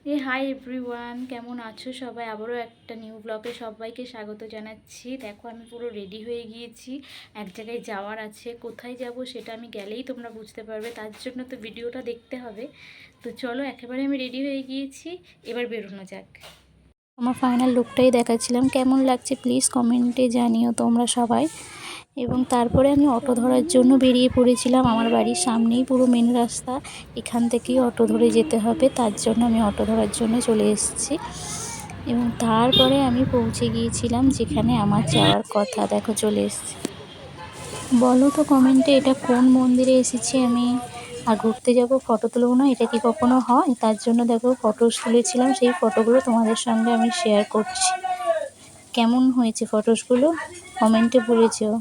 Hi everyone, কেমন আছো সবাই? আবারও একটা নিউ ব্লগে সবাইকে স্বাগত জানাচ্ছি। দেখো আমি পুরো রেডি হয়ে গিয়েছি, এক জায়গায় যাওয়ার আছে। কোথায় যাব সেটা আমি গেলেই তোমরা বুঝতে পারবে, তার জন্য তো ভিডিওটা দেখতে হবে। তো চলো, একেবারে আমি রেডি হয়ে গিয়েছি, এবার বেরোনো যাক। আমার ফাইনাল লুকটাই দেখাচ্ছিলাম, কেমন লাগছে প্লিজ কমেন্টে জানিও তোমরা সবাই। এবং তারপরে আমি অটো ধরার জন্য বেরিয়ে পড়েছিলাম। আমার বাড়ির সামনেই পুরো মেন রাস্তা, এখান থেকেই অটো ধরে যেতে হবে, তার জন্য আমি অটো ধরার জন্য চলে এসেছি। এবং তারপরে আমি পৌঁছে গিয়েছিলাম যেখানে আমার যাওয়ার কথা। দেখো চলে এসেছি। বলো তো কমেন্টে এটা কোন মন্দিরে এসেছি আমি। আর ঘুরতে যাব, ফটো তুলব না, এটা কি কখনো হয়? তার জন্য দেখো ফটোস তুলেছিলাম, সেই ফটোগুলো তোমাদের সঙ্গে আমি শেয়ার করছি। কেমন হয়েছে ফটোসগুলো কমেন্টে বলে যেও।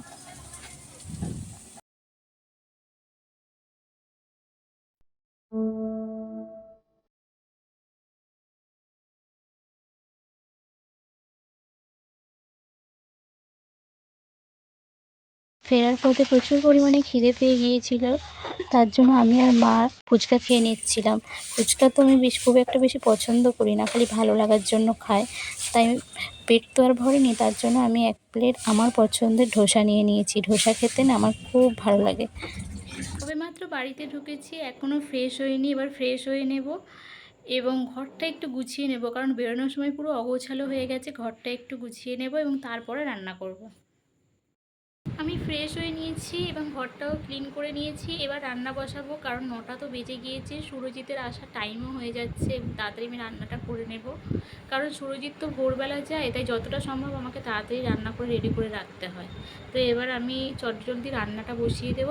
ফেরার পথে প্রচুর পরিমাণে খিদে পেয়ে গিয়েছিল, তার জন্য আমি আর মা ফুচকা খেয়ে নিচ্ছিলাম। ফুচকা তো আমি খুব একটা বেশি পছন্দ করি না, খালি ভালো লাগার জন্য খাই। তাই পেট তো আর ভরেনি, তার জন্য আমি এক প্লেট আমার পছন্দের ধোসা নিয়ে নিয়েছি। ধোসা খেতে না আমার খুব ভালো লাগে। তবে মাত্র বাড়িতে ঢুকেছি, এখনও ফ্রেশ হইনি, এবার ফ্রেশ হয়ে নেব এবং ঘরটা একটু গুছিয়ে নেব, কারণ বেরোনোর সময় পুরো অগোছালো হয়ে গেছে। ঘরটা একটু গুছিয়ে নেব এবং তারপরে রান্না করব। আমি ফ্রেশ হয়ে নিয়েছি এবং ঘরটাও ক্লিন করে নিয়েছি। এবার রান্না বসাবো, কারণ 9টা তো বেজে গিয়েছে, সুরজিতের আসার টাইমও হয়ে যাচ্ছে এবং তাড়াতাড়ি আমি রান্নাটা করে নেব। কারণ সুরজিৎ তো ভোরবেলা যায়, তাই যতটা সম্ভব আমাকে তাড়াতাড়ি রান্না করে রেডি করে রাখতে হয়। তো এবার আমি চটজলদি রান্নাটা বসিয়ে দেবো।